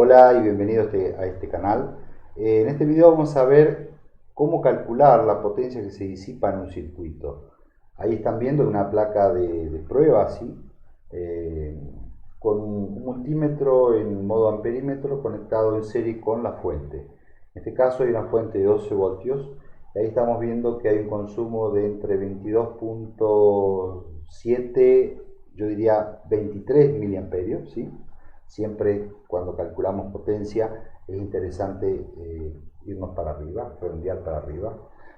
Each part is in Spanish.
Hola y bienvenido a este canal. En este video vamos a ver cómo calcular la potencia que se disipa en un circuito. Ahí están viendo una placa de prueba, ¿sí? Con un multímetro en modo amperímetro conectado en serie con la fuente. En este caso hay una fuente de 12 voltios. Y ahí estamos viendo que hay un consumo de entre 22.7, yo diría 23 miliamperios, ¿sí? Siempre cuando calculamos potencia es interesante irnos para arriba, redondear para arriba.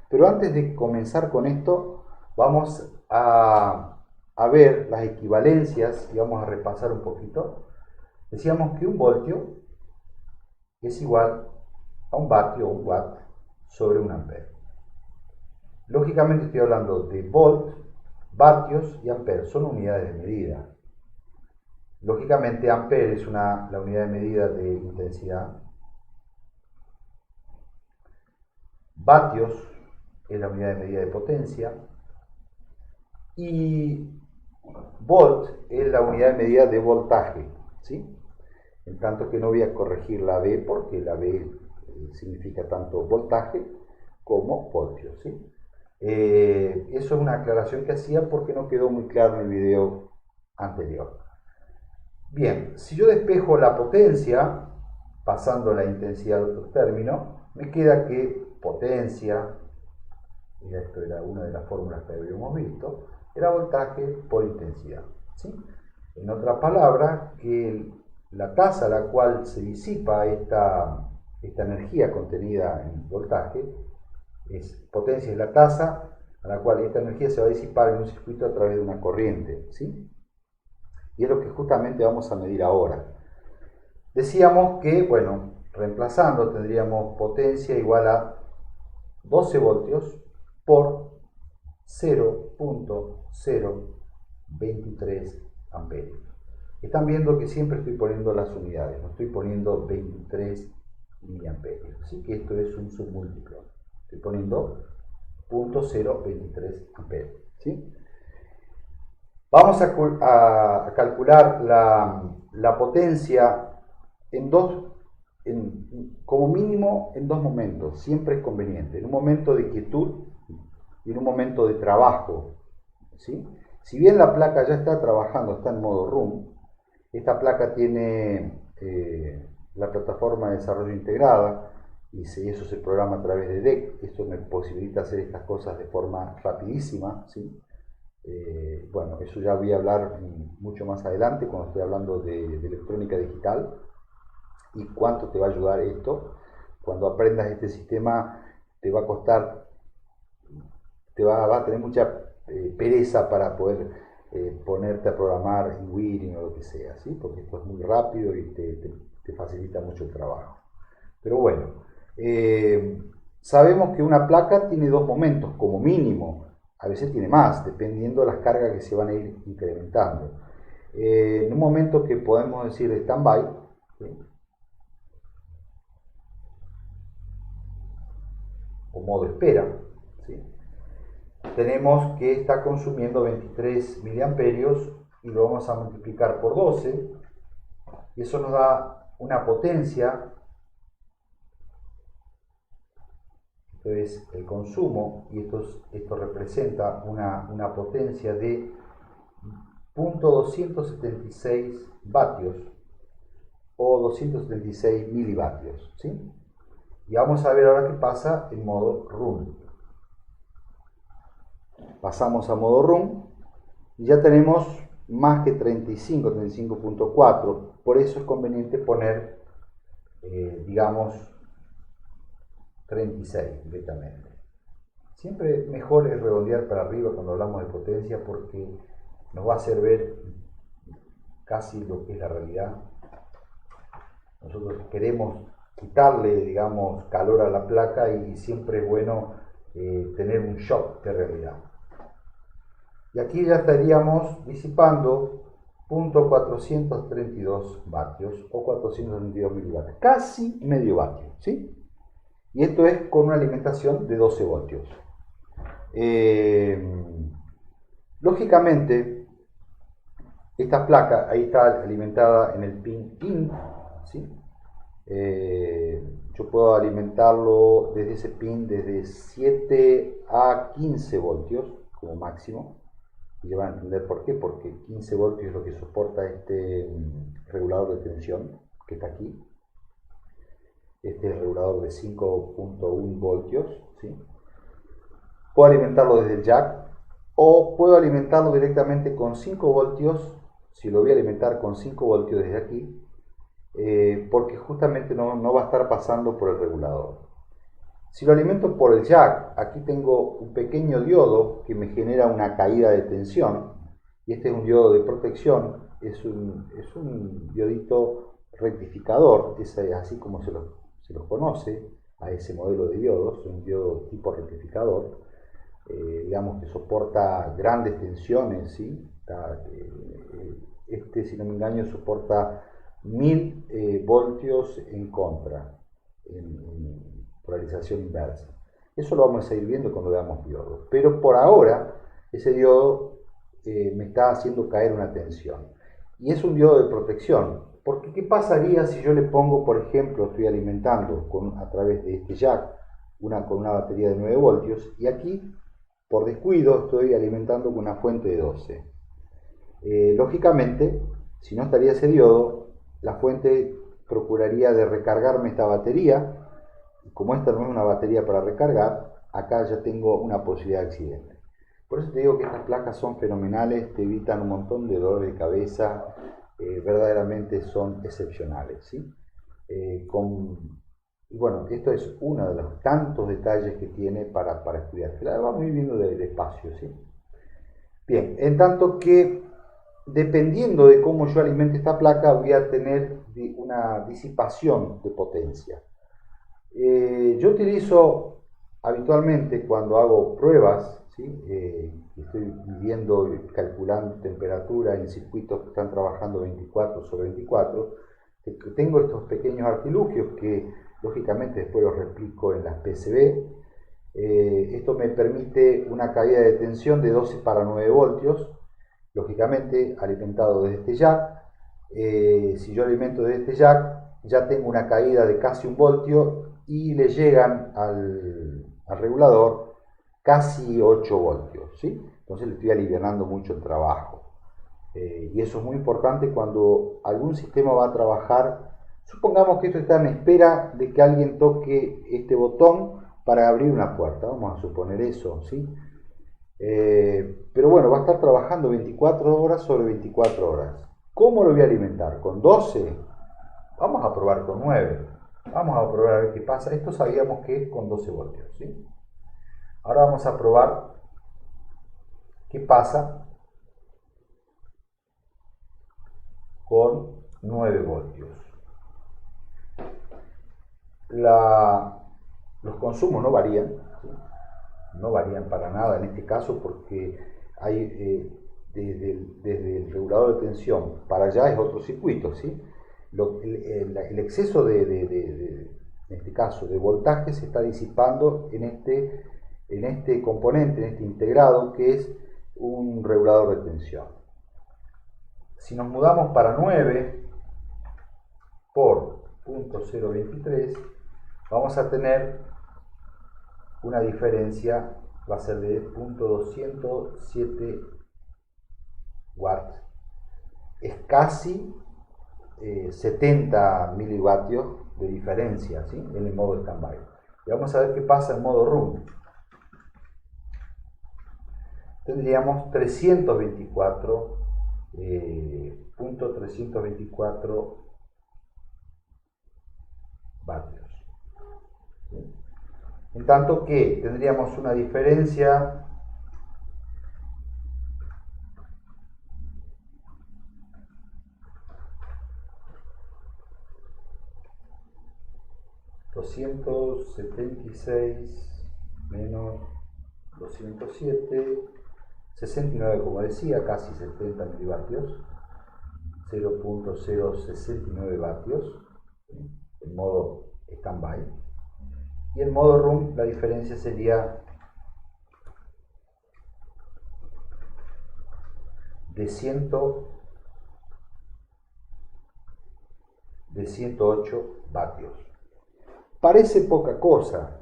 Pero antes de comenzar con esto, vamos a ver las equivalencias y vamos a repasar un poquito. Decíamos que un voltio es igual a un vatio o un watt sobre un ampere. Lógicamente estoy hablando de volt, vatios y amperes, son unidades de medida. Lógicamente, ampere es la unidad de medida de intensidad. Vatios es la unidad de medida de potencia. Y volt es la unidad de medida de voltaje, ¿sí? En tanto que no voy a corregir la V porque la V significa tanto voltaje como voltios, ¿sí? Eso es una aclaración que hacía porque no quedó muy claro en el video anterior. Bien, si yo despejo la potencia, pasando la intensidad de otro término, me queda que potencia, y esto era una de las fórmulas que habíamos visto, era voltaje por intensidad, ¿sí? En otras palabras, que la tasa a la cual se disipa esta energía contenida en voltaje, potencia es la tasa a la cual esta energía se va a disipar en un circuito a través de una corriente, ¿sí? Y es lo que justamente vamos a medir ahora. Decíamos que, bueno, reemplazando tendríamos potencia igual a 12 voltios por 0.023 amperios. Están viendo que siempre estoy poniendo las unidades, no estoy poniendo 23 miliamperios. Así que esto es un submúltiplo. Estoy poniendo 0.023 amperios, ¿sí? Vamos a calcular la potencia como mínimo en dos momentos. Siempre es conveniente. En un momento de quietud y en un momento de trabajo, ¿sí? Si bien la placa ya está trabajando, está en modo room, esta placa tiene la plataforma de desarrollo integrada y eso se programa a través de DEC. Esto me posibilita hacer estas cosas de forma rapidísima, ¿sí? Bueno, eso ya voy a hablar mucho más adelante cuando estoy hablando de electrónica digital y cuánto te va a ayudar esto. Cuando aprendas este sistema te va a costar, va a tener mucha pereza para poder ponerte a programar en Wiring o lo que sea, ¿sí? Porque esto es muy rápido y te facilita mucho el trabajo. Pero bueno, sabemos que una placa tiene dos momentos como mínimo. A veces tiene más, dependiendo de las cargas que se van a ir incrementando. En un momento que podemos decir de stand-by, ¿sí? O modo espera, ¿sí? Tenemos que está consumiendo 23 miliamperios y lo vamos a multiplicar por 12 y eso nos da una potencia. Entonces el consumo, y esto representa una potencia de 0.276 vatios o 276 milivatios, ¿sí? Y vamos a ver ahora qué pasa en modo room. Pasamos a modo room y ya tenemos más que 35, 35.4. Por eso es conveniente poner, digamos, 36 directamente. Siempre mejor es redondear para arriba cuando hablamos de potencia porque nos va a hacer ver casi lo que es la realidad. Nosotros queremos quitarle, digamos, calor a la placa y siempre es bueno tener un shock de realidad. Y aquí ya estaríamos disipando 0.432 vatios o 432 milivatios, casi medio vatio, ¿sí? Y esto es con una alimentación de 12 voltios. Lógicamente, esta placa ahí está alimentada en el pin IN, ¿sí? Yo puedo alimentarlo desde ese pin desde 7 a 15 voltios como máximo. Y ya van a entender por qué, porque 15 voltios es lo que soporta este regulador de tensión que está aquí. Este es el regulador de 5.1 voltios, ¿sí? Puedo alimentarlo desde el jack o puedo alimentarlo directamente con 5 voltios, si lo voy a alimentar con 5 voltios desde aquí, porque justamente no va a estar pasando por el regulador. Si lo alimento por el jack, aquí tengo un pequeño diodo que me genera una caída de tensión, y este es un diodo de protección, es un diodito rectificador, es así como se los conoce a ese modelo de diodos, un diodo tipo rectificador, digamos que soporta grandes tensiones, ¿sí? Este, si no me engaño, soporta 1000 voltios en contra, en polarización inversa. Eso lo vamos a ir viendo cuando veamos diodos. Pero por ahora, ese diodo me está haciendo caer una tensión. Y es un diodo de protección. Porque ¿qué pasaría si yo le pongo, por ejemplo, estoy alimentando a través de este jack con una batería de 9 voltios y aquí, por descuido, estoy alimentando con una fuente de 12? Lógicamente, si no estaría ese diodo, la fuente procuraría de recargarme esta batería. Y como esta no es una batería para recargar, acá ya tengo una posibilidad de accidente. Por eso te digo que estas placas son fenomenales, te evitan un montón de dolores de cabeza, verdaderamente son excepcionales, ¿sí? Y bueno, esto es uno de los tantos detalles que tiene para estudiar, que la vamos a ir viendo despacio, ¿sí? Bien, en tanto que dependiendo de cómo yo alimente esta placa, voy a tener una disipación de potencia. Yo utilizo habitualmente cuando hago pruebas, ¿sí? Estoy midiendo y calculando temperatura en circuitos que están trabajando 24 sobre 24, tengo estos pequeños artilugios que lógicamente después los replico en las PCB. Esto me permite una caída de tensión de 12 para 9 voltios, lógicamente alimentado desde este jack. Si yo alimento desde este jack, ya tengo una caída de casi 1 voltio y le llegan al regulador casi 8 voltios, ¿sí? Entonces le estoy alivianando mucho el trabajo. Y eso es muy importante cuando algún sistema va a trabajar. Supongamos que esto está en espera de que alguien toque este botón para abrir una puerta, vamos a suponer eso, ¿sí? Pero bueno, va a estar trabajando 24 horas sobre 24 horas. ¿Cómo lo voy a alimentar? ¿Con 12? Vamos a probar con 9. Vamos a probar a ver qué pasa. Esto sabíamos que es con 12 voltios, ¿sí? Ahora vamos a probar qué pasa con 9 voltios. Los consumos no varían, ¿sí? No varían para nada en este caso porque hay desde el regulador de tensión para allá es otro circuito, ¿sí? El exceso en este caso de voltaje se está disipando en este componente, en este integrado que es un regulador de tensión. Si nos mudamos para 9 por 0.023, vamos a tener una diferencia, va a ser de 0.207 watts. Es casi 70 milivatio de diferencia, ¿sí? En el modo standby. Y vamos a ver qué pasa en modo room. Tendríamos 324 vatios, ¿sí? En tanto que tendríamos una diferencia $276 menos 207, 69, como decía, casi 70 milivatios, 0.069 vatios, en modo standby. Y en modo room la diferencia sería de de 108 vatios. Parece poca cosa,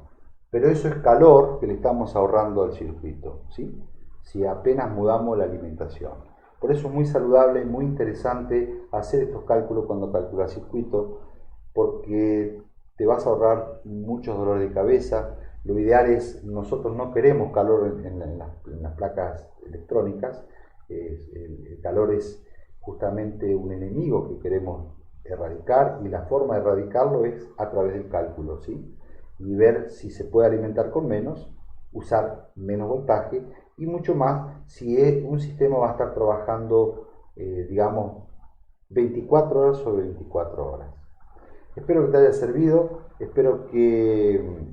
pero eso es calor que le estamos ahorrando al circuito, ¿sí? Si apenas mudamos la alimentación. Por eso es muy saludable, muy interesante hacer estos cálculos cuando calculas circuito, porque te vas a ahorrar muchos dolores de cabeza. Lo ideal es, nosotros no queremos calor en las placas electrónicas. El calor es justamente un enemigo que queremos erradicar, y la forma de erradicarlo es a través del cálculo, ¿sí? Y ver si se puede alimentar con menos, usar menos voltaje, y mucho más si un sistema va a estar trabajando, digamos, 24 horas sobre 24 horas. Espero que te haya servido, espero que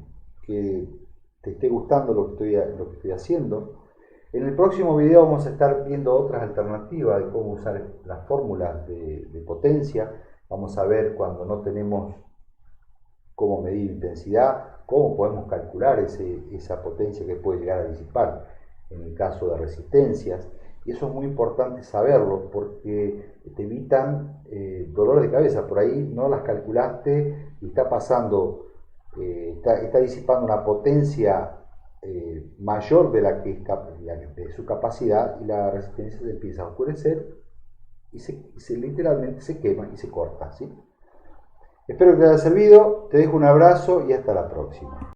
te esté gustando lo que estoy haciendo. En el próximo video vamos a estar viendo otras alternativas de cómo usar las fórmulas de potencia. Vamos a ver cuando no tenemos cómo medir intensidad, cómo podemos calcular esa potencia que puede llegar a disipar en el caso de resistencias. Y eso es muy importante saberlo, porque te evitan dolores de cabeza. Por ahí no las calculaste y está pasando, está disipando una potencia mayor de la que es de su capacidad, y la resistencia se empieza a oscurecer y literalmente se quema y se corta, ¿sí? Espero que te haya servido, te dejo un abrazo y hasta la próxima.